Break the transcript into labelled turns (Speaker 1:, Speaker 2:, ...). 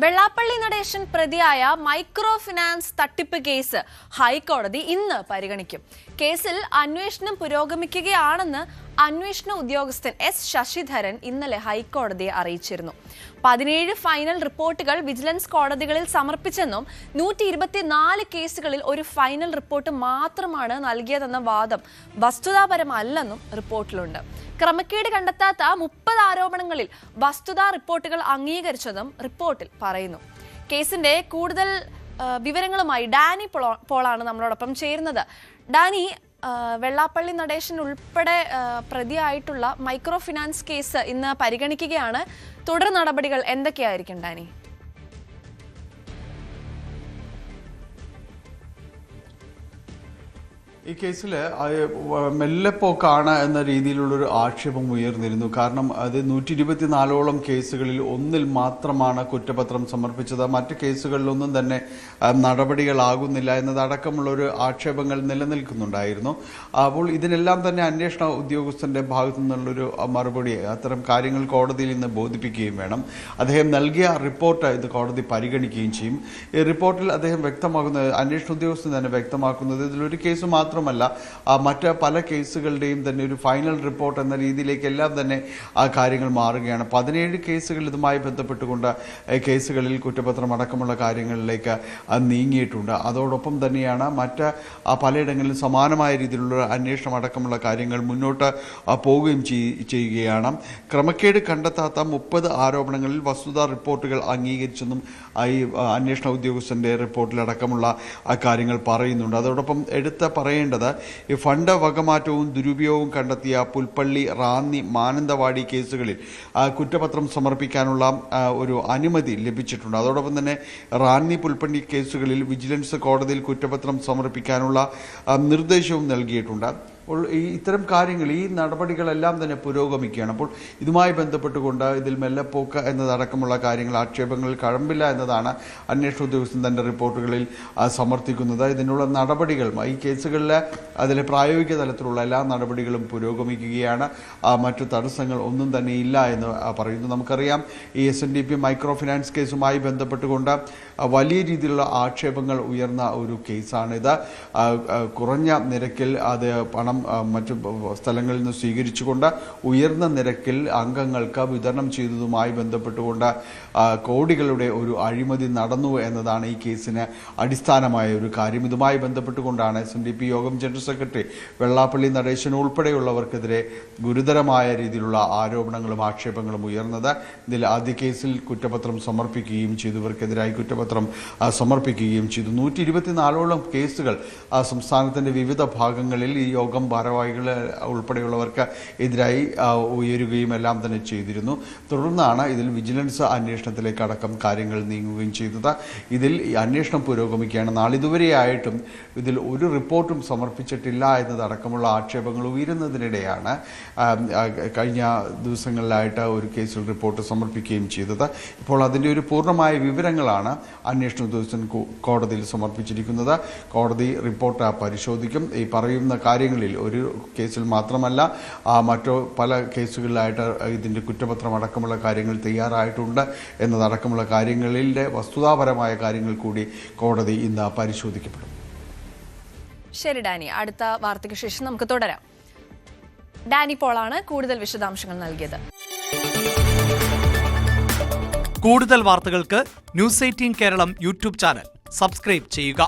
Speaker 1: വെള്ളാപ്പള്ളി നടേശൻ പ്രതിയായ micro finance തട്ടിപ്പ് case ഹൈക്കോടതി ഇന്ന് പരിഗണിക്കും. കേസിൽ അന്വേഷണം പുരോഗമിക്കുകയാണെന്ന് അന്വേഷണ ഉദ്യോഗസ്ഥൻ എസ് ശശിധരൻ ഇന്നലെ ഹൈക്കോടതിയെ അറിയിച്ചിരുന്നു. 17 ഫൈനൽ റിപ്പോർട്ടുകൾ വിജിലൻസ് കോടതികളിൽ സമർപ്പിച്ചെന്നും 124 കേസുകളിൽ ഒരു ഫൈനൽ റിപ്പോർട്ട് മാത്രമാണ് നൽകിയതെന്ന വാദം വസ്തുതാപരമല്ലെന്നും റിപ്പോർട്ടിലുണ്ട്. ക്രമക്കേട് കണ്ടെത്താത്ത 30 ആരോപണങ്ങളിൽ വസ്തുതാ റിപ്പോർട്ടുകൾ അംഗീകരിച്ചതും റിപ്പോർട്ടിൽ പറയുന്നു. കേസിന്റെ കൂടുതൽ വിവരങ്ങളുമായി ഡാനി പോളാണ് നമ്മളോടൊപ്പം ചേരുന്നത്. ഡാനി, വെള്ളാപ്പള്ളി നടേശൻ ഉൾപ്പെടെ പ്രതിയായിട്ടുള്ള മൈക്രോ ഫിനാൻസ് കേസ് ഇന്ന് പരിഗണിക്കുകയാണ്. തുടർ നടപടികൾ എന്തൊക്കെയായിരിക്കും ഡാനി?
Speaker 2: ഈ കേസിൽ മെല്ലെപ്പോക്കാണ് എന്ന രീതിയിലുള്ളൊരു ആക്ഷേപം ഉയർന്നിരുന്നു. കാരണം അത് 124ഓളം കേസുകളിൽ ഒന്നിൽ മാത്രമാണ് കുറ്റപത്രം സമർപ്പിച്ചത്. മറ്റ് കേസുകളിലൊന്നും തന്നെ നടപടികളാകുന്നില്ല എന്നതടക്കമുള്ളൊരു ആക്ഷേപങ്ങൾ നിലനിൽക്കുന്നുണ്ടായിരുന്നു. അപ്പോൾ ഇതിനെല്ലാം തന്നെ അന്വേഷണ ഉദ്യോഗസ്ഥന്റെ ഭാഗത്തു നിന്നുള്ളൊരു മറുപടി, അത്തരം കാര്യങ്ങൾ കോടതിയിൽ നിന്ന് ബോധിപ്പിക്കുകയും വേണം. അദ്ദേഹം നൽകിയ റിപ്പോർട്ട് ഇത് കോടതി പരിഗണിക്കുകയും ചെയ്യും. ഈ റിപ്പോർട്ടിൽ അദ്ദേഹം വ്യക്തമാക്കുന്നത്, അന്വേഷണ ഉദ്യോഗസ്ഥൻ തന്നെ വ്യക്തമാക്കുന്നത്, ഇതിലൊരു കേസ് മാത്രമല്ല മറ്റ് പല കേസുകളുടെയും തന്നെ ഒരു ഫൈനൽ റിപ്പോർട്ട് എന്ന രീതിയിലേക്കെല്ലാം തന്നെ ആ കാര്യങ്ങൾ മാറുകയാണ്. 17 കേസുകൾ ഇതുമായി ബന്ധപ്പെട്ടുകൊണ്ട് കേസുകളിൽ കുറ്റപത്രം അടക്കമുള്ള കാര്യങ്ങളിലേക്ക് നീങ്ങിയിട്ടുണ്ട്. അതോടൊപ്പം തന്നെയാണ് മറ്റ് പലയിടങ്ങളിലും സമാനമായ രീതിയിലുള്ള അന്വേഷണം അടക്കമുള്ള കാര്യങ്ങൾ മുന്നോട്ട് പോവുകയും ചെയ്യുകയാണ്. ക്രമക്കേട് കണ്ടെത്താത്ത 30 ആരോപണങ്ങളിൽ വസ്തുതാ റിപ്പോർട്ടുകൾ അംഗീകരിച്ചെന്നും ഈ അന്വേഷണ ഉദ്യോഗസ്ഥന്റെ റിപ്പോർട്ടിലടക്കമുള്ള കാര്യങ്ങൾ പറയുന്നുണ്ട്. അതോടൊപ്പം എടുത്ത് പറയേണ്ടത്, ഈ ഫണ്ട് വകമാറ്റവും ദുരുപയോഗവും കണ്ടെത്തിയ പുൽപ്പള്ളി, റാന്നി, മാനന്തവാടി കേസുകളിൽ കുറ്റപത്രം സമർപ്പിക്കാനുള്ള ഒരു അനുമതി ലഭിച്ചിട്ടുണ്ട്. അതോടൊപ്പം തന്നെ റാന്നി, പുൽപ്പള്ളി കേസുകളിൽ വിജിലൻസ് കോടതിയിൽ കുറ്റപത്രം സമർപ്പിക്കാനുള്ള നിർദ്ദേശവും നൽകിയിട്ടുണ്ട്. അപ്പോൾ ഇത്തരം കാര്യങ്ങൾ, ഈ നടപടികളെല്ലാം തന്നെ പുരോഗമിക്കുകയാണ്. അപ്പോൾ ഇതുമായി ബന്ധപ്പെട്ടുകൊണ്ട് ഇതിൽ മെല്ലെപ്പോക്ക് എന്നതടക്കമുള്ള കാര്യങ്ങൾ, ആക്ഷേപങ്ങളിൽ കഴമ്പില്ല എന്നതാണ് അന്വേഷണ ഉദ്യോഗസ്ഥൻ തൻ്റെ റിപ്പോർട്ടുകളിൽ സമർത്ഥിക്കുന്നത്. ഇതിനുള്ള നടപടികൾ, ഈ കേസുകളിൽ അതിലെ പ്രായോഗിക തലത്തിലുള്ള എല്ലാ നടപടികളും പുരോഗമിക്കുകയാണ്. മറ്റു തടസ്സങ്ങൾ ഒന്നും തന്നെ ഇല്ല എന്ന് പറയുന്നു. നമുക്കറിയാം, ഈ SNDP മൈക്രോ ഫിനാൻസ് കേസുമായി ബന്ധപ്പെട്ടുകൊണ്ട് വലിയ രീതിയിലുള്ള ആക്ഷേപങ്ങൾ ഉയർന്ന ഒരു കേസാണിത്. കുറഞ്ഞ നിരക്കിൽ അത് പണം മറ്റു സ്ഥലങ്ങളിൽ നിന്ന് സ്വീകരിച്ചുകൊണ്ട് ഉയർന്ന നിരക്കിൽ അംഗങ്ങൾക്ക് വിതരണം ചെയ്തതുമായി ബന്ധപ്പെട്ടുകൊണ്ട് കോടികളുടെ ഒരു അഴിമതി നടന്നു എന്നതാണ് ഈ കേസിന് അടിസ്ഥാനമായ ഒരു കാര്യം. ഇതുമായി ബന്ധപ്പെട്ടുകൊണ്ടാണ് SNDP യോഗം ജനറൽ സെക്രട്ടറി വെള്ളാപ്പള്ളി നടേശൻ ഉൾപ്പെടെയുള്ളവർക്കെതിരെ ഗുരുതരമായ രീതിയിലുള്ള ആരോപണങ്ങളും ആക്ഷേപങ്ങളും ഉയർന്നത്. ഇതിൽ ആദ്യ കേസിൽ കുറ്റപത്രം സമർപ്പിക്കുകയും ചെയ്തു, ഇവർക്കെതിരായി കുറ്റപത്രം സമർപ്പിക്കുകയും ചെയ്തു. 124ഓളം കേസുകൾ സംസ്ഥാനത്തിൻ്റെ വിവിധ ഭാഗങ്ങളിൽ ഈ യോഗം ഭാരവാഹികൾ ഉൾപ്പെടെയുള്ളവർക്ക് എതിരായി ഉയരുകയും എല്ലാം തന്നെ ചെയ്തിരുന്നു. തുടർന്നാണ് ഇതിൽ വിജിലൻസ് അന്വേഷണത്തിലേക്ക് അടക്കം കാര്യങ്ങൾ നീങ്ങുകയും ചെയ്തത്. ഇതിൽ ഈ അന്വേഷണം പുരോഗമിക്കുകയാണ്. നാളിതുവരെയായിട്ടും ഇതിൽ ഒരു റിപ്പോർട്ടും സമർപ്പിച്ചിട്ടില്ല എന്നതടക്കമുള്ള ആക്ഷേപങ്ങൾ ഉയരുന്നതിനിടെയാണ് കഴിഞ്ഞ ദിവസങ്ങളിലായിട്ട് ഒരു കേസിൽ റിപ്പോർട്ട് സമർപ്പിക്കുകയും ചെയ്തത്. ഇപ്പോൾ അതിൻ്റെ ഒരു പൂർണ്ണമായ വിവരങ്ങളാണ് അന്വേഷണ ഉദ്യോഗസ്ഥൻ കോടതിയിൽ സമർപ്പിച്ചിരിക്കുന്നത്. കോടതി റിപ്പോർട്ട് പരിശോധിക്കും. ഈ പറയുന്ന കാര്യങ്ങളിൽ ഒരു കേസിൽ മാത്രമല്ല, മറ്റു പല കേസുകളിലായിട്ട് ഇതിൻ്റെ കുറ്റപത്രം അടക്കമുള്ള കാര്യങ്ങൾ തയ്യാറായിട്ടുണ്ട് എന്നതടക്കമുള്ള കാര്യങ്ങളിലെ വസ്തുതാപരമായ കാര്യങ്ങൾ കൂടി കോടതി ഇന്ന് പരിശോധിക്കപ്പെടും.
Speaker 1: ശരി ഡാനി, അടുത്ത വാർത്തയ്ക്ക് ശേഷം നമുക്ക് തുടരാം. ഡാനി പോളാണ് കൂടുതൽ വിശദാംശങ്ങൾ നൽകിയത്.
Speaker 3: കൂടുതൽ വാർത്തകൾക്ക് News 18 Keralam YouTube channel subscribe ചെയ്യുക.